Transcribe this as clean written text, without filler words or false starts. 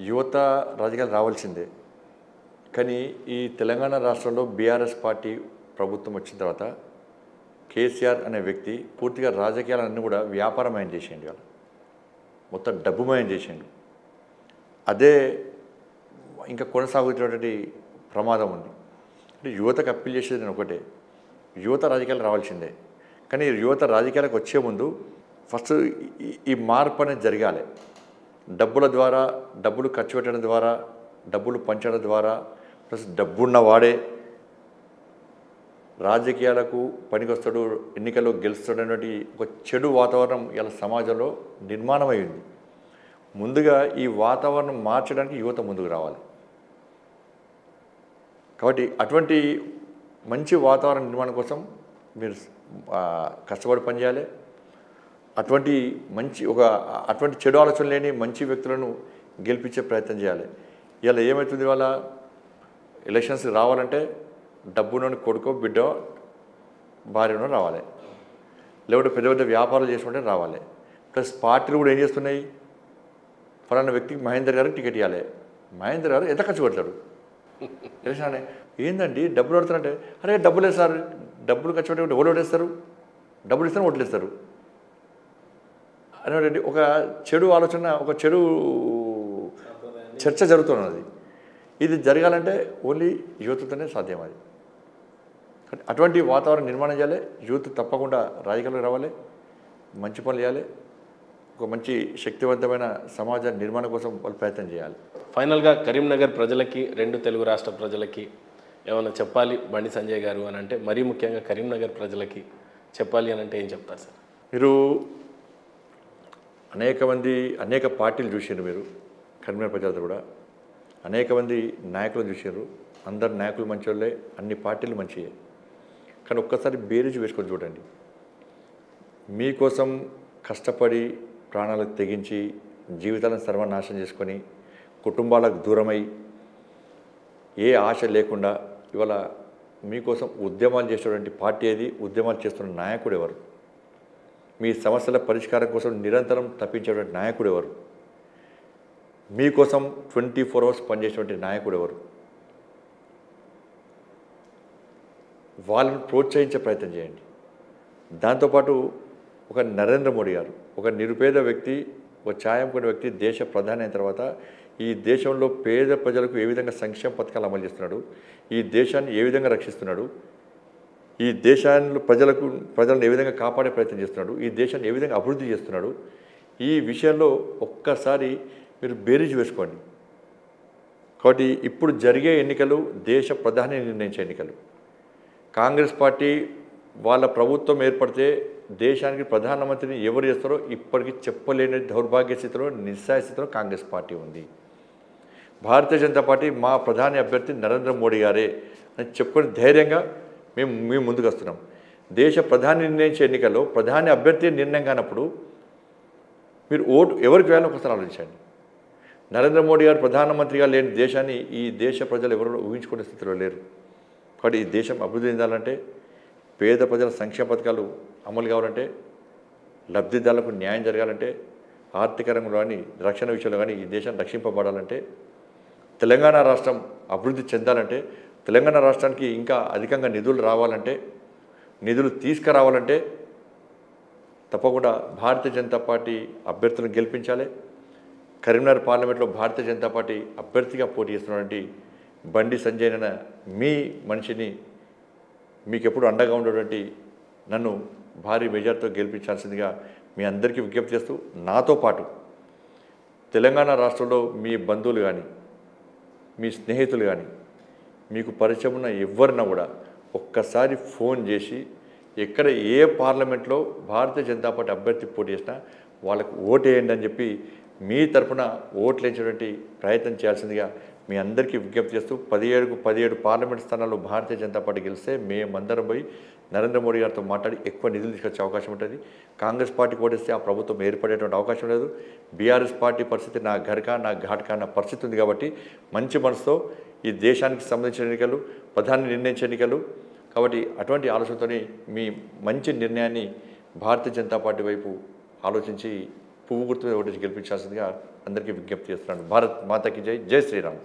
యువత రాజకీయాలు రావాల్సిందే. కానీ ఈ తెలంగాణ రాష్ట్రంలో బీఆర్ఎస్ పార్టీ ప్రభుత్వం వచ్చిన తర్వాత కేసీఆర్ అనే వ్యక్తి పూర్తిగా రాజకీయాలన్నీ కూడా వ్యాపారమయం చేసేయండి. వాళ్ళు మొత్తం డబ్బుమయం చేసేయండి. అదే ఇంకా కొనసాగుతున్నటువంటి ప్రమాదం ఉంది. అంటే యువతకు అప్పీల్ చేసేది నేను ఒకటే, యువత రాజకీయాలు రావాల్సిందే. కానీ యువత రాజకీయాలకు వచ్చే ముందు ఫస్ట్ ఈ మార్పు అనేది జరగాలి. డబ్బుల ద్వారా, డబ్బులు ఖర్చు పెట్టడం ద్వారా, డబ్బులు పంచడం ద్వారా, ప్లస్ డబ్బున్న వాడే రాజకీయాలకు పనికొస్తాడు, ఎన్నికల్లో గెలుస్తాడనేటువంటి ఒక చెడు వాతావరణం ఇలా సమాజంలో నిర్మాణమైంది. ముందుగా ఈ వాతావరణం మార్చడానికి యువత ముందుకు రావాలి. కాబట్టి అటువంటి మంచి వాతావరణ నిర్మాణం కోసం మీరు కష్టపడి పనిచేయాలి. అటువంటి అటువంటి చెడు ఆలోచన లేని మంచి వ్యక్తులను గెలిపించే ప్రయత్నం చేయాలి. ఇలా ఏమవుతుంది, వాళ్ళ ఎలక్షన్స్ రావాలంటే డబ్బునోని కొడుకో బిడ్డో భార్యనో రావాలి, లేకపోతే పెద్ద పెద్ద వ్యాపారాలు చేసుకుంటే రావాలి. ప్లస్ పార్టీలు కూడా ఏం చేస్తున్నాయి, ఫలానా వ్యక్తికి మహేందర్ గారికి టికెట్ ఇవ్వాలి. మహేందర్ గారు ఎంత ఖర్చు పెడతాడు ఎలక్షన్? ఏందండి డబ్బులు పెడతారంటే, అరే డబ్బులు వేస్తారు, డబ్బులు ఖర్చు పెట్టే ఓట్లు ఓటేస్తారు, డబ్బులు ఇస్తారు ఓట్లు ఇస్తారు అనేటువంటి ఒక చెడు ఆలోచన, ఒక చెడు చర్చ జరుగుతున్నది. ఇది జరగాలంటే ఓన్లీ యూత్తోనే సాధ్యం. అది అటువంటి వాతావరణం నిర్మాణం చేయాలి. యూత్ తప్పకుండా రాజకీయాలకు రావాలి, మంచి పనులు చేయాలి, ఒక మంచి శక్తివంతమైన సమాజ నిర్మాణం కోసం వాళ్ళు ప్రయత్నం చేయాలి. ఫైనల్గా కరీంనగర్ ప్రజలకి, రెండు తెలుగు రాష్ట్ర ప్రజలకి ఏమైనా చెప్పాలి బండి సంజయ్ గారు అని అంటే, మరీ ముఖ్యంగా కరీంనగర్ ప్రజలకి చెప్పాలి అని అంటే ఏం చెప్తారు సార్? మీరు అనేక పార్టీలు చూసారు, మీరు కరీంనగర్ ప్రజలతో కూడా అనేక మంది నాయకులు చూసారు. అందరు నాయకులు మంచివాళ్ళే, అన్ని పార్టీలు మంచివే. కానీ ఒక్కసారి బేరీజు వేసుకొని చూడండి. మీకోసం కష్టపడి ప్రాణాలకు తెగించి జీవితాలను సర్వనాశనం చేసుకొని కుటుంబాలకు దూరమై ఏ ఆశ లేకుండా ఇవాళ మీకోసం ఉద్యమాలు చేసేటువంటి పార్టీ ఏది, ఉద్యమాలు చేస్తున్న నాయకుడు ఎవరు, మీ సమస్యల పరిష్కారం కోసం నిరంతరం తప్పించేటువంటి నాయకుడు ఎవరు, మీకోసం 24 hours పనిచేసేటువంటి నాయకుడు ఎవరు? వాళ్ళని ప్రోత్సహించే ప్రయత్నం చేయండి. దాంతోపాటు ఒక నరేంద్ర మోడీ గారు, ఒక నిరుపేద వ్యక్తి, ఒక ఛాయంకున్న వ్యక్తి దేశ ప్రధాని అయిన తర్వాత ఈ దేశంలో పేద ప్రజలకు ఏ విధంగా సంక్షేమ పథకాలు అమలు చేస్తున్నాడు, ఈ దేశాన్ని ఏ విధంగా రక్షిస్తున్నాడు, ఈ దేశాన్ని ప్రజలను ఏ విధంగా కాపాడే ప్రయత్నం చేస్తున్నాడు, ఈ దేశాన్ని ఏ విధంగా అభివృద్ధి చేస్తున్నాడు, ఈ విషయంలో ఒక్కసారి మీరు బేరీజు వేసుకోండి. కాబట్టి ఇప్పుడు జరిగే ఎన్నికలు దేశ ప్రధాని నిర్ణయించే ఎన్నికలు. కాంగ్రెస్ పార్టీ వాళ్ళ ప్రభుత్వం ఏర్పడితే దేశానికి ప్రధానమంత్రిని ఎవరు చేస్తారో ఇప్పటికీ చెప్పలేని దౌర్భాగ్య స్థితిలో, నిస్సాయ స్థితిలో కాంగ్రెస్ పార్టీ ఉంది. భారతీయ జనతా పార్టీ మా ప్రధాని అభ్యర్థి నరేంద్ర మోడీ గారే అని చెప్పుకొని ధైర్యంగా మేము ముందుకు వస్తున్నాం. దేశ ప్రధాని నిర్ణయించే ఎన్నికల్లో ప్రధాని అభ్యర్థి నిర్ణయం కానప్పుడు మీరు ఓటు ఎవరికి వేయాలో ఒకసారి ఆలోచించండి. నరేంద్ర మోడీ గారు ప్రధానమంత్రిగా లేని దేశాన్ని ఈ దేశ ప్రజలు ఎవరు ఊహించుకునే స్థితిలో లేరు. కాబట్టి ఈ దేశం అభివృద్ధి చెందాలంటే, పేద ప్రజల సంక్షేమ పథకాలు అమలు కావాలంటే, లబ్ధిదారులకు న్యాయం జరగాలంటే, ఆర్థిక రంగంలో కానీ రక్షణ విషయంలో కానీ ఈ దేశం రక్షింపబడాలంటే, తెలంగాణ రాష్ట్రం అభివృద్ధి చెందాలంటే, తెలంగాణ రాష్ట్రానికి ఇంకా అధికంగా నిధులు రావాలంటే, నిధులు తీసుకురావాలంటే తప్పకుండా భారతీయ జనతా పార్టీ అభ్యర్థులను గెలిపించాలి. కరీంనగర్ పార్లమెంట్లో భారతీయ జనతా పార్టీ అభ్యర్థిగా పోటీ చేస్తున్నటువంటి బండి సంజయ్ అనే మీ మనిషిని, మీకు ఎప్పుడు అండగా ఉండేటువంటి నన్ను భారీ మెజార్టీతో గెలిపించాల్సిందిగా మీ అందరికీ విజ్ఞప్తి చేస్తూ, నాతో పాటు తెలంగాణ రాష్ట్రంలో మీ బంధువులు కానీ, మీ స్నేహితులు కానీ, మీకు పరిచయం ఉన్న ఎవరినా కూడా ఒక్కసారి ఫోన్ చేసి ఎక్కడ ఏ పార్లమెంట్లో భారతీయ జనతా పార్టీ అభ్యర్థి పోటీ చేసినా వాళ్ళకు ఓటేయండి అని చెప్పి మీ తరఫున ఓట్లు వేసేటువంటి ప్రయత్నం చేయాల్సిందిగా మీ అందరికీ విజ్ఞప్తి చేస్తూ, 17 పార్లమెంట్ స్థానాల్లో భారతీయ జనతా పార్టీ గెలిస్తే మేమందరం పోయి నరేంద్ర మోడీ గారితో మాట్లాడి ఎక్కువ నిధులు తీసుకొచ్చే అవకాశం ఉంటుంది. కాంగ్రెస్ పార్టీ ఓటేస్తే ఆ ప్రభుత్వం ఏర్పడేటువంటి అవకాశం లేదు. బీఆర్ఎస్ పార్టీ పరిస్థితి నా ఘర్కా నా ఘాట్కా అన్న పరిస్థితి ఉంది. కాబట్టి మంచి మనసుతో ఈ దేశానికి సంబంధించిన ఎన్నికలు, ప్రధాని నిర్ణయించే ఎన్నికలు కాబట్టి అటువంటి ఆలోచనతో మీ మంచి నిర్ణయాన్ని భారతీయ జనతా పార్టీ వైపు ఆలోచించి పువ్వు గుర్తు మీద ఓటేసి గెలిపించాల్సిందిగా అందరికీ విజ్ఞప్తి చేస్తున్నాను. భారత్ మాతాకి జై, జై శ్రీరామ్.